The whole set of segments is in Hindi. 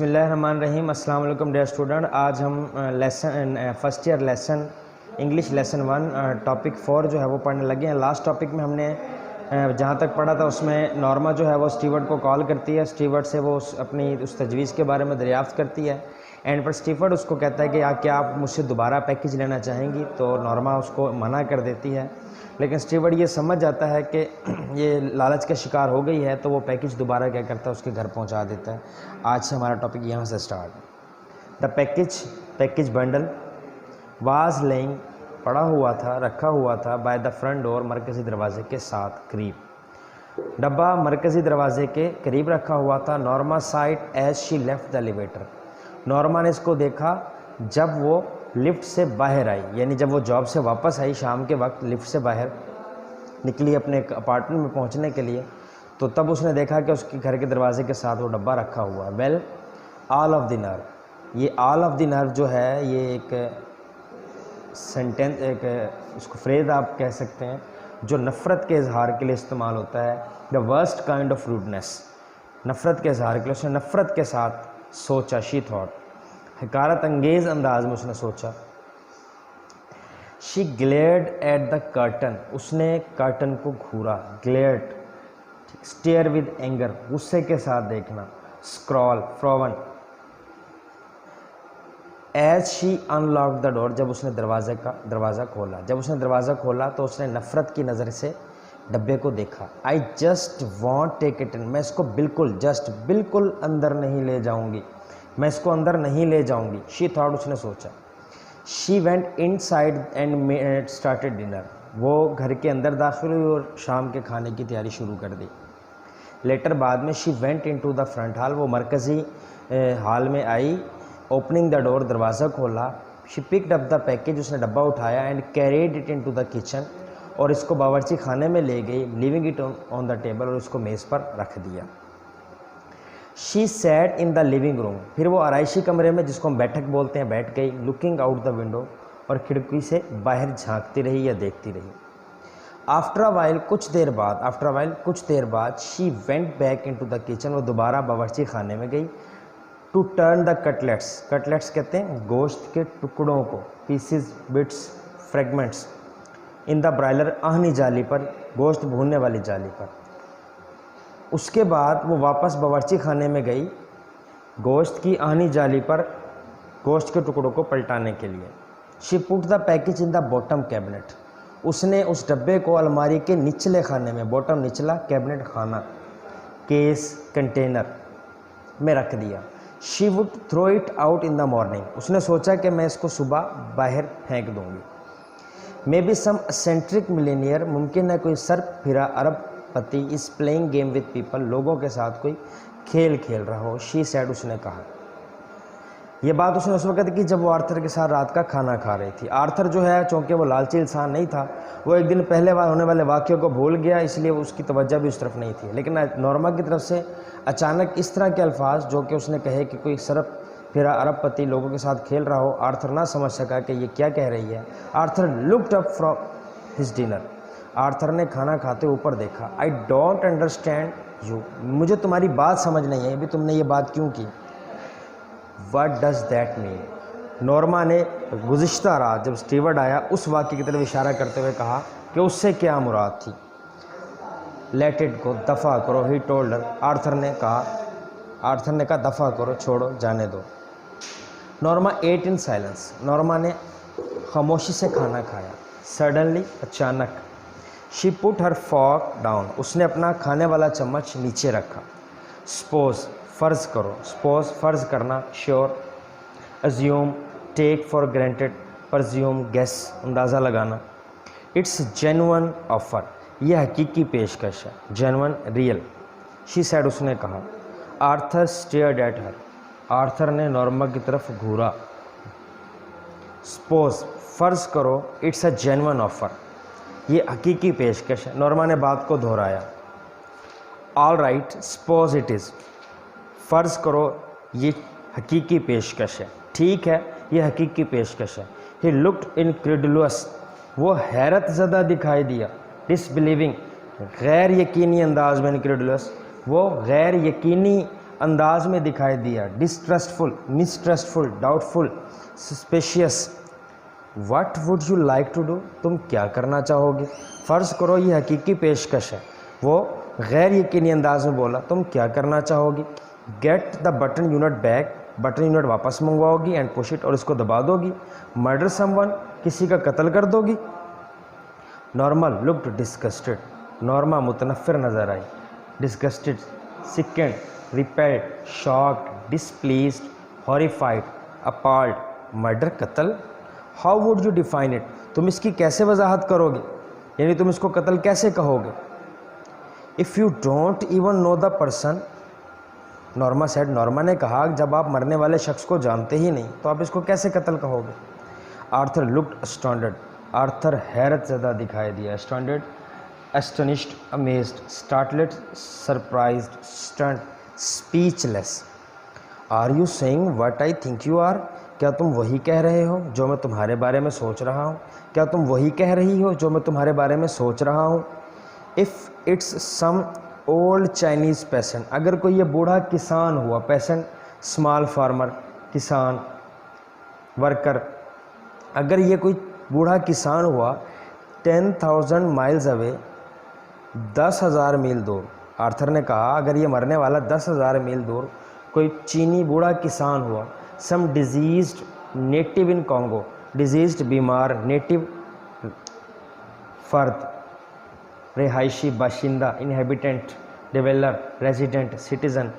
बिस्मिल्लाहिर्रहमानिर्रहीम। अस्सलाम वालेकुम डियर स्टूडेंट। आज हम first year lesson English lesson 1 topic 4 जो है वो पढ़ने लगे हैं। लास्ट टॉपिक में हमने जहाँ तक पढ़ा था उसमें नॉर्मा जो है वो स्टीवर्ड को कॉल करती है, स्टीवर्ड से वो अपनी उस तजवीज़ के बारे में दरियाफ्त करती है। एंड पर स्टीवर्ड उसको कहता है कि क्या आप मुझसे दोबारा पैकेज लेना चाहेंगी, तो नॉर्मा उसको मना कर देती है। लेकिन स्टीवर्ड ये समझ जाता है कि ये लालच का शिकार हो गई है, तो वो पैकेज दोबारा क्या करता है, उसके घर पहुंचा देता है। आज से हमारा टॉपिक यहाँ से start. The package bundle was laying पड़ा हुआ था, रखा हुआ था बाय द फ्रंट डोर, मरकज़ी दरवाजे के साथ करीब। डब्बा मरकज़ी दरवाजे के करीब रखा हुआ था। Norma sighed as she left the elevator, Norma ने इसको देखा जब वो लिफ्ट से बाहर आई, यानी जब वो जॉब से वापस आई शाम के वक्त, लिफ्ट से बाहर निकली अपने अपार्टमेंट में पहुंचने के लिए, तो तब उसने देखा कि उसके घर के दरवाजे के साथ वो डब्बा रखा हुआ है। Well all of the nerve, ये ऑल ऑफ द नर्व जो है ये एक सेंटेंस, एक उसको फ्रेज आप कह सकते हैं जो नफ़रत के इजहार के लिए इस्तेमाल होता है। The worst kind of rudeness, नफ़रत के इजहार के लिए उसने नफ़रत के साथ सोचा। शी थॉट, हकारत अंगेज़ अंदाज में उसने सोचा। She glared at the curtain, उसने कर्टन को घूरा। ग्लेयर्ड, स्टेयर विद एंगर, गुस्से के साथ देखना। Scowl, frown. As she unlock the door, जब उसने दरवाज़ा खोला, जब उसने दरवाज़ा खोला तो उसने नफ़रत की नज़र से डब्बे को देखा। I just want take it in, मैं इसको बिल्कुल अंदर नहीं ले जाऊंगी, मैं इसको अंदर नहीं ले जाऊंगी। शी थॉट, उसने सोचा। She went in side and started dinner, वो घर के अंदर दाखिल हुई और शाम के खाने की तैयारी शुरू कर दी। लेटर, बाद में। She went in to the front hall, वो मरकज़ी हॉल में आई। ओपनिंग द डोर, दरवाज़ा खोला। She picked up the package, उसने डब्बा उठाया। And carried it in to the kitchen, और इसको बावर्ची खाने में ले गई। Leaving it on the table, और उसको मेज़ पर रख दिया। She sat in the living room, फिर वो आराइशी कमरे में जिसको हम बैठक बोलते हैं बैठ गई। लुकिंग आउट द विंडो, और खिड़की से बाहर झांकती रही या देखती रही। आफ्टर अ वाइल, कुछ देर बाद। She went back in to the kitchen, वो दोबारा बावर्ची खाने में गई। टू टर्न द कटलेट्स कहते हैं गोश्त के टुकड़ों को, pieces, bits, fragments, in the broiler, आहनी जाली पर, गोश्त भूनने वाली जाली पर। उसके बाद वो वापस बावर्ची खाने में गई गोश्त की आहनी जाली पर गोश्त के टुकड़ों को पलटाने के लिए। She put the package in the bottom cabinet, उसने उस डब्बे को अलमारी के निचले खाने में, बॉटम निचला, कैबिनेट खाना, केस, कंटेनर में रख दिया। She would throw it out in the morning, उसने सोचा कि मैं इसको सुबह बाहर फेंक दूंगी। Maybe some eccentric millionaire, मुमकिन है कोई सर्प फिरा अरब पति इस प्लेइंग गेम विद पीपल, लोगों के साथ कोई खेल खेल रहा हो। शी सैड, उसने कहा। यह बात उसने उस वक्त की जब वो आर्थर के साथ रात का खाना खा रही थी। आर्थर जो है, चूँकि वो लालची इंसान नहीं था, वो एक दिन पहले होने वाले वाक़े को भूल गया, इसलिए उसकी तवज्जो भी उस तरफ नहीं थी। लेकिन नॉर्मा की तरफ से अचानक इस तरह के अल्फाज जो कि उसने कहे कि कोई सर्प फिरा अरब पति लोगों के साथ खेल रहा हो, आर्थर ना समझ सका कि ये क्या कह रही है। Arthur looked up from his dinner, Arthur ने खाना खाते ऊपर देखा। आई डोंट अंडरस्टैंड यू, मुझे तुम्हारी बात समझ नहीं आई, अभी तुमने ये बात क्यों की। What does that mean, Norma ने गुज़िश्ता रात जब स्टीवर्ड आया उस वाक़े की तरफ इशारा करते हुए कहा कि उससे क्या मुराद थी। लेट इट गो, दफ़ा करो, ही टोल्ड हर, आर्थर ने कहा दफ़ा करो, छोड़ो, जाने दो। Norma ate in silence, Norma ने खामोशी से खाना खाया। सडनली, अचानक। She put her fork down, उसने अपना खाने वाला चम्मच नीचे रखा। सपोज, फ़र्ज़ करो, सपोज फ़र्ज़ करना। Sure, assume, take for granted, presume, guess, अंदाज़ा लगाना। इट्स जेन्युइन ऑफ़र, यह हकीकी पेशकश है। Genuine, real. शी सैड, उसने कहा। Arthur stared at her, Arthur ने नॉर्मा की तरफ घूरा। सपोज, फ़र्ज़ करो, इट्स अ जेन्युइन ऑफ़र, ये हकीकी पेशकश है। नॉर्मा ने बात को दोहराया। All right, suppose it is, फ़र्ज़ करो ये हकीकी पेशकश है, ठीक है ये हकीकी पेशकश है। ही लुक्ड इनक्रेडुलस, वो हैरत ज़दा दिखाई दिया। डिसबिलीविंग, गैर यकीनी अंदाज में, इनक्रेडुलस, वो गैर यकीनी अंदाज में दिखाई दिया, distrustful, mistrustful, doubtful, suspicious. What would you like to do, तुम क्या करना चाहोगे। फ़र्ज़ करो ये हकीकी पेशकश है, वो गैर यकीनी अंदाज में बोला, तुम क्या करना चाहोगी। Get the button unit back, button unit वापस मंगवाओगी, एंड पुश इट, और इसको दबा दोगी। मर्डर समवन, किसी का कत्ल कर दोगी। नॉर्मा लुक्ड डिस्गस्टेड, नॉर्मा मुतनफ़िर नज़र आई। Disgusted, sickened, repelled, shocked, displeased, horrified, appalled. Murder, कत्ल। How would you define it, तुम इसकी कैसे वजाहत करोगे, यानी तुम इसको कत्ल कैसे कहोगे। If you don't even know the person, Norma said, Norma ने कहा जब आप मरने वाले शख्स को जानते ही नहीं तो आप इसको कैसे कत्ल कहोगे। आर्थर लुक्ड अस्टॉन्डेड, आर्थर हैरत ज़दा दिखाई दिया। Astounded, astonished, amazed, startled, surprised, stunned, speechless. Are you saying what I think you are, क्या तुम वही कह रहे हो जो मैं तुम्हारे बारे में सोच रहा हूँ, क्या तुम वही कह रही हो जो मैं तुम्हारे बारे में सोच रहा हूँ। If it's some old Chinese peasant, अगर कोई ये बूढ़ा किसान हुआ, पेसेंट स्मॉल फार्मर, किसान, वर्कर, अगर ये कोई बूढ़ा किसान हुआ 10,000 माइल्स अवे, 10,000 मील दूर। आर्थर ने कहा अगर ये मरने वाला 10,000 मील दूर कोई चीनी बूढ़ा किसान हुआ। Some diseased native in Congo, diseased बीमार, नेटिव फर्द, रिहायशी, बाशिंदा, inhabitant, dweller, resident, citizen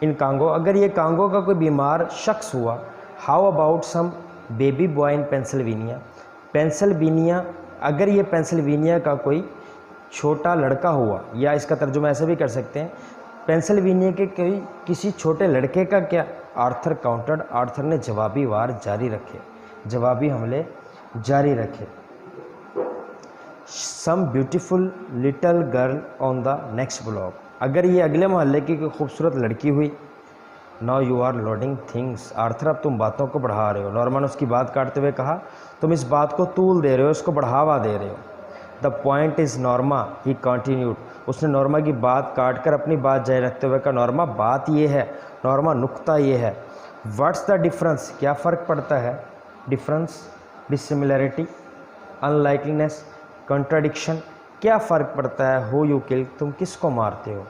in Congo, अगर ये कांगो का कोई बीमार शख्स हुआ। How about some baby boy in Pennsylvania, Pennsylvania, अगर ये पेंसिल्वेनिया का कोई छोटा लड़का हुआ, या इसका तर्जुमा ऐसे भी कर सकते हैं पेंसिल्वेनिया के कोई किसी छोटे लड़के का क्या। आर्थर काउंटर्ड, आर्थर ने जवाबी वार जारी रखे, जवाबी हमले जारी रखे। Some beautiful little girl on the next block, अगर ये अगले मोहल्ले की कोई खूबसूरत लड़की हुई। Now you are loading things, Arthur अब तुम बातों को बढ़ा रहे हो। नॉर्मा ने उसकी बात काटते हुए कहा तुम इस बात को तूल दे रहे हो, इसको बढ़ावा दे रहे हो। The point is Norma, he continued, उसने नॉर्मा की बात काट कर अपनी बात जारी रखते हुए कहा नॉर्मा बात ये है, नॉर्मा नुक्ता ये है। व्हाट्स द डिफरेंस, क्या फ़र्क पड़ता है। डिफरेंस, डिसिमिलरिटी, अनलाइकलीनेस, कॉन्ट्राडिक्शन, क्या फ़र्क पड़ता है। हु यू किल, तुम किसको मारते हो।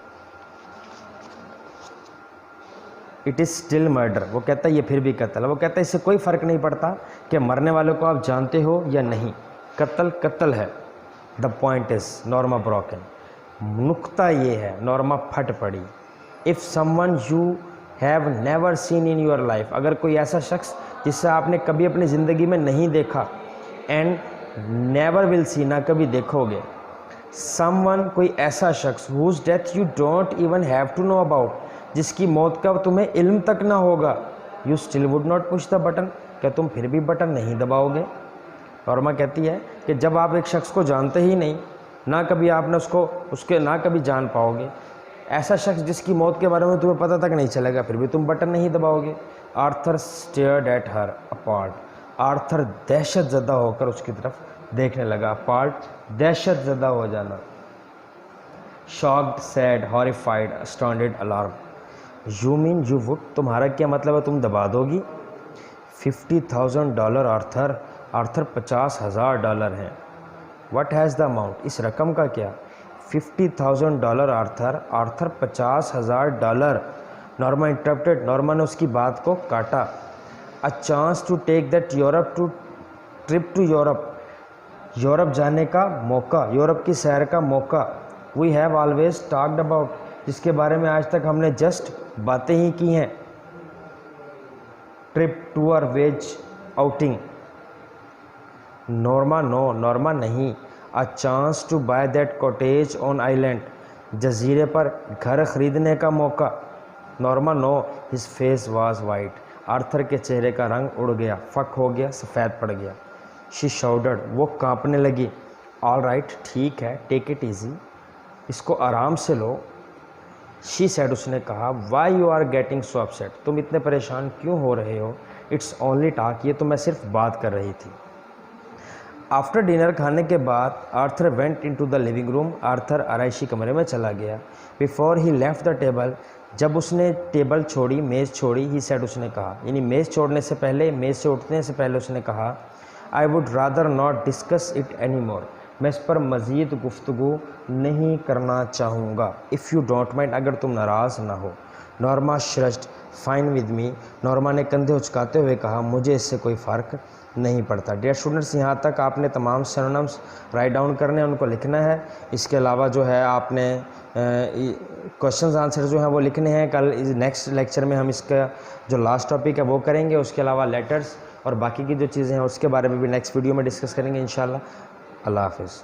इट इज़ स्टिल मर्डर, वो कहता है ये फिर भी कत्ल है। वो कहता है इससे कोई फ़र्क नहीं पड़ता कि मरने वाले को आप जानते हो या नहीं, कत्ल कत्ल है। The point is, Norma broken, नुक्ता ये है, नॉर्मा फट पड़ी। If someone you have never seen in your life, अगर कोई ऐसा शख्स जिससे आपने कभी अपनी ज़िंदगी में नहीं देखा, एंड नेवर विल सी, ना कभी देखोगे। समवन, कोई ऐसा शख्स, whose death you don't even have to know about, जिसकी मौत का तुम्हें इल्म तक ना होगा। You still would not push the button, क्या तुम फिर भी बटन नहीं दबाओगे। नॉर्मा कहती है कि जब आप एक शख्स को जानते ही नहीं, ना कभी आपने उसके ना कभी जान पाओगे, ऐसा शख्स जिसकी मौत के बारे में तुम्हें पता तक नहीं चलेगा, फिर भी तुम बटन नहीं दबाओगे। Arthur stared at her appalled, Arthur दहशत ज़दा होकर उसकी तरफ देखने लगा। अपॉल्ड, दहशत ज़दा हो जाना। Shocked, sad, horrified, astounded, alarm. You mean you would, तुम्हारा क्या मतलब है तुम दबा दोगी। $50,000 आर्थर, आर्थर $50,000 हैं। व्हाट हैज़ द अमाउंट, इस रकम का क्या। $50,000 Arthur, Arthur $50,000। Norma interrupted, Norma ने उसकी बात को काटा। A chance to take that Europe to trip to Europe, Europe जाने का मौका, यूरोप की सैर का मौका। We have always talked about, जिसके बारे में आज तक हमने जस्ट बातें ही की हैं। Trip, tour, voyage, outing. Norma no, Norma नहीं। A chance to buy that cottage on island, जजीरे पर घर खरीदने का मौका। Norma no, his face was white, Arthur के चेहरे का रंग उड़ गया, फक हो गया, सफ़ेद पड़ गया। शी शाउडेड, वो कांपने लगी। ऑल राइट, ठीक है, टेक इट ईजी, इसको आराम से लो। शी सेड, उसने कहा why you are getting so upset, तुम इतने परेशान क्यों हो रहे हो। इट्स ओनली टॉक, ये तो मैं सिर्फ बात कर रही थी। आफ्टर डिनर खाने के बाद Arthur went into the living room, Arthur आराइशी कमरे में चला गया। Before he left the table, जब उसने टेबल छोड़ी, मेज़ छोड़ी, ही सेड, उसने कहा, यानी मेज़ छोड़ने से पहले, मेज़ से उठने से पहले उसने कहा, I would rather not discuss it any more, मैं इस पर मज़ीद गुफ्तगू नहीं करना चाहूँगा। इफ़ यू डोंट माइंड, अगर तुम नाराज़ ना हो। Norma shrugged, fine with me, Norma ने कंधे उचकाते हुए कहा, मुझे इससे कोई फ़र्क नहीं पड़ता। डियर स्टूडेंट्स, यहाँ तक आपने तमाम सिनोनिम्स राइट डाउन करने हैं, उनको लिखना है। इसके अलावा जो है आपने क्वेश्चंस आंसर जो हैं वो लिखने हैं। कल इस नेक्स्ट लेक्चर में हम इसका जो लास्ट टॉपिक है वो करेंगे। उसके अलावा लेटर्स और बाकी की जो चीज़ें हैं उसके बारे में भी नेक्स्ट वीडियो में डिस्कस करेंगे इंशाल्लाह। अल्लाह हाफ़िज़।